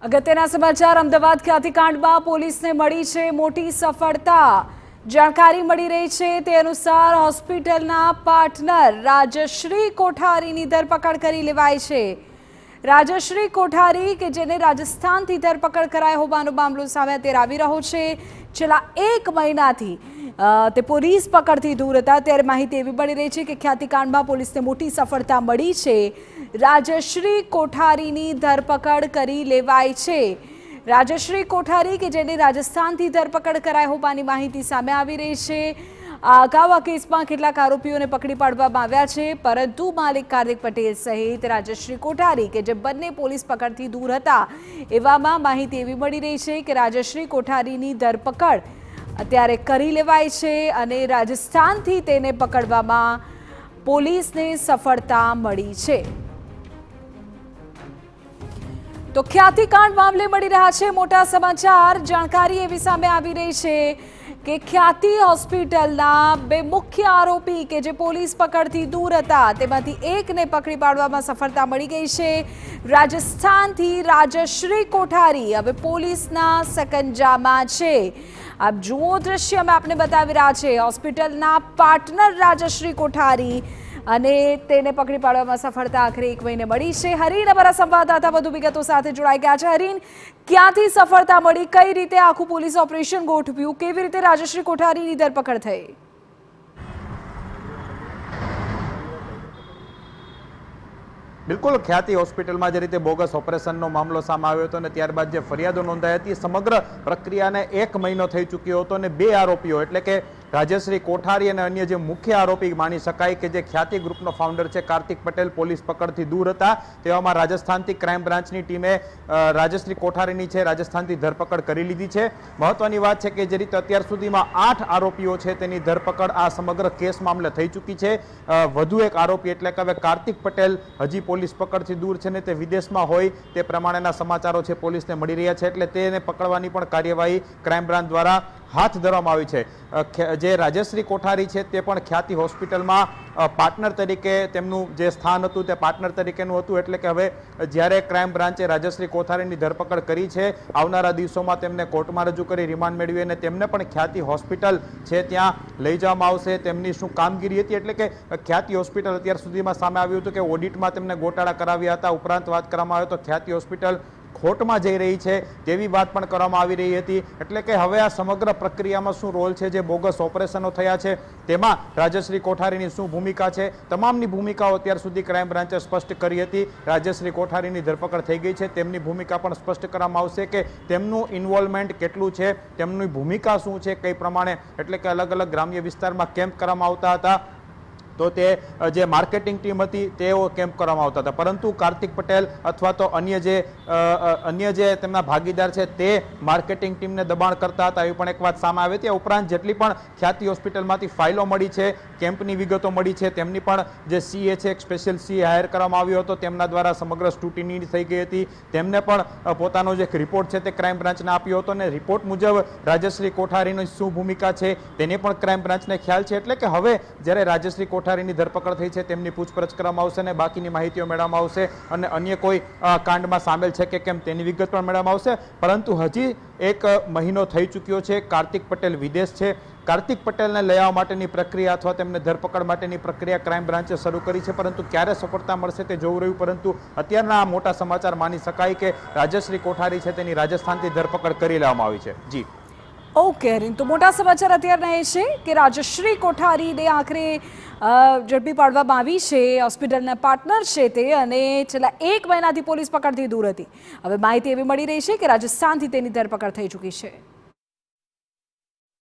અગત્યના સમાચાર અમદાવાદ ખ્યાતિકાંડમાં પોલીસને મળી છે મોટી સફળતા। જાણકારી મળી રહી છે તે અનુસાર હોસ્પિટલના પાર્ટનર રાજશ્રી કોઠારીની ધરપકડ કરી લેવાઈ છે। રાજશ્રી કોઠારી કે જેને રાજસ્થાનથી ધરપકડ કરાઈ હોવાનો મામલો સામે અત્યારે આવી રહ્યો છે। છેલ્લા 1 મહિનાથી તે પોલીસ પકડથી દૂર હતા, ત્યારે માહિતી એવી મળી રહી છે કે ખ્યાતિકાંડમાં પોલીસને મોટી સફળતા મળી છે। રાજશ્રી કોઠારીની ધરપકડ કરી લેવાઈ છે। રાજશ્રી કોઠારી કે જેને રાજસ્થાનથી ધરપકડ કરાઈ હોવાની માહિતી સામે આવી રહી છે। અગાઉ આ કેસમાં કેટલાક આરોપીઓને પકડી પાડવામાં આવ્યા છે, પરંતુ માલિક કાર્તિક પટેલ સહિત રાજશ્રી કોઠારી કે જે બંને પોલીસ પકડથી દૂર હતા, એવામાં માહિતી એવી મળી રહી છે કે રાજશ્રી કોઠારીની ધરપકડ અત્યારે કરી લેવાઈ છે અને રાજસ્થાનથી તેને પકડવામાં પોલીસને સફળતા મળી છે। તો ખ્યાતિકાંડ મામલે મળી રહ્યા છે મોટા સમાચાર। જાણકારી એવી સામે આવી રહી છે કે ખ્યાતિ હોસ્પિટલના 2 મુખ્ય આરોપી કે જે પોલીસ પકડથી દૂર હતા, તેમાંથી એકને પકડી પાડવામાં સફળતા મળી ગઈ છે। રાજસ્થાનથી રાજશ્રી કોઠારી હવે પોલીસના સકંજામાં છે। આપ જુઓ દ્રશ્ય અમે આપને બતાવી રહ્યા છે। હોસ્પિટલના પાર્ટનર રાજશ્રી કોઠારી અને તેને પકડી પાડવામાં સફળતા આખરે 1 મહિને મળી છે। હરીન અમારા સંવાદદાતા વધુ વિગતો સાથે જોડાઈ ગયા છે। હરીન, ક્યાંથી સફળતા મળી, કઈ રીતે આખું પોલીસ ઓપરેશન ગોઠવ્યું, કેવી રીતે રાજશ્રી કોઠારીની ધરપકડ થઈ? બિલકુલ, ખ્યાતિ હોસ્પિટલમાં જે રીતે બોગસ ઓપરેશનનો મામલો સામે આવ્યો હતો અને ત્યારબાદ જે ફરિયાદો નોંધાઈ હતી, સમગ્ર પ્રક્રિયાને 1 મહિનો થઈ ચૂક્યો હતો અને 2 આરોપીઓ એટલે કે રાજશ્રી કોઠારી અને અન્ય જે મુખ્ય આરોપી માની શકાય કે જે ખ્યાતિ ગ્રુપનો ફાઉન્ડર છે કાર્તિક પટેલ, પોલીસ પકડથી દૂર હતા। તેવામાં રાજસ્થાનથી ક્રાઇમ બ્રાન્ચની ટીમે રાજશ્રી કોઠારીની છે રાજસ્થાનથી ધરપકડ કરી લીધી છે। મહત્વની વાત છે કે જે રીતે અત્યાર સુધીમાં 8 આરોપીઓ છે તેની ધરપકડ આ સમગ્ર કેસ મામલે થઈ ચૂકી છે। વધુ એક આરોપી એટલે કે હવે કાર્તિક પટેલ હજી પોલીસ પકડથી દૂર છે ને તે વિદેશમાં હોય તે પ્રમાણેના સમાચારો છે પોલીસને મળી રહ્યા છે, એટલે તેને પકડવાની પણ કાર્યવાહી ક્રાઇમ બ્રાન્ચ દ્વારા હાથ ધરવામાં આવી છે। જે રાજશ્રી કોઠારી છે તે પણ ખ્યાતિ હોસ્પિટલમાં પાર્ટનર તરીકે તેમનું જે સ્થાન હતું તે પાર્ટનર તરીકેનું હતું, એટલે કે હવે જ્યારે ક્રાઇમ બ્રાન્ચે રાજશ્રી કોઠારીની ધરપકડ કરી છે, આવનારા દિવસોમાં તેમને કોર્ટમાં રજૂ કરી રિમાન્ડ મેળવી અને તેમને પણ ખ્યાતિ હોસ્પિટલ છે ત્યાં લઈ જવામાં આવશે। તેમની શું કામગીરી હતી એટલે કે ખ્યાતિ હોસ્પિટલ અત્યાર સુધીમાં સામે આવ્યું હતું કે ઓડિટમાં તેમને ગોટાળા કરાવ્યા હતા, ઉપરાંત વાત કરવામાં આવે તો ખ્યાતિ હોસ્પિટલ ખોટમાં જઈ રહી છે તેવી વાત પણ કરવામાં આવી રહી હતી। એટલે કે હવે આ સમગ્ર પ્રક્રિયામાં શું રોલ છે, જે બોગસ ઓપરેશનો થયા છે તેમાં રાજશ્રી કોઠારીની શું ભૂમિકા છે, તમામની ભૂમિકાઓ અત્યાર સુધી ક્રાઇમ બ્રાન્ચે સ્પષ્ટ કરી હતી। રાજશ્રી કોઠારીની ધરપકડ થઈ ગઈ છે, તેમની ભૂમિકા પણ સ્પષ્ટ કરવામાં આવશે કે તેમનું ઇન્વોલ્વમેન્ટ કેટલું છે, તેમની ભૂમિકા શું છે, કઈ પ્રમાણે એટલે કે અલગ અલગ ગ્રામ્ય વિસ્તારમાં કેમ્પ કરવામાં આવતા હતા, તો તે જે માર્કેટિંગ ટીમ હતી તેઓ કેમ્પ કરવામાં આવતા હતા, પરંતુ કાર્તિક પટેલ અથવા તો અન્ય જે તેમના ભાગીદાર છે તે માર્કેટિંગ ટીમને દબાણ કરતા હતા, એવી પણ એક વાત સામે આવી હતી। આ ઉપરાંત જેટલી પણ ખ્યાતિ હોસ્પિટલમાંથી ફાઇલો મળી છે, કેમ્પની વિગતો મળી છે, તેમની પણ જે સીએ છે, એક સ્પેશિયલ સીએ હાયર કરવામાં આવ્યો હતો, તેમના દ્વારા સમગ્ર સ્ક્રુટિની થઈ ગઈ હતી। તેમને પણ પોતાનો જે રિપોર્ટ છે તે ક્રાઇમ બ્રાન્ચને આપ્યો હતો અને રિપોર્ટ મુજબ રાજશ્રી કોઠારીની શું ભૂમિકા છે તેને પણ ક્રાઇમ બ્રાન્ચને ખ્યાલ છે। એટલે કે હવે જ્યારે રાજશ્રી કોઠારીની ધરપકડ થઈ છે તેમની પૂછપરછ કરવામાં આવશે અને બાકીની માહિતીઓ મેળવવામાં આવશે અને અન્ય કોઈ કાંડમાં સામેલ છે કે કેમ તેની વિગત પણ મેળવવામાં આવશે। પરંતુ હજી 1 મહિનો થઈ ચૂક્યો છે, કાર્તિક પટેલ વિદેશ છે, કાર્તિક પટેલને લઈ આવવા માટેની પ્રક્રિયા અથવા તેમને ધરપકડ માટેની પ્રક્રિયા ક્રાઇમ બ્રાન્ચે શરૂ કરી છે, પરંતુ ક્યારે સફળતા મળશે તે જોવું રહ્યું। પરંતુ અત્યારના આ મોટા સમાચાર માની શકાય કે રાજશ્રી કોઠારી છે તેની રાજસ્થાનથી ધરપકડ કરી લેવામાં આવી છે। જી ઓકે હરીન, તો મોટા સમાચાર અત્યારના એ છે કે રાજશ્રી કોઠારીને આખરે ઝડપી પાડવામાં આવી છે। હોસ્પિટલના પાર્ટનર છે તે અને છેલ્લા 1 મહિનાથી પોલીસ પકડથી દૂર હતી। હવે માહિતી એવી મળી રહી છે કે રાજસ્થાનથી તેની ધરપકડ થઈ ચૂકી છે।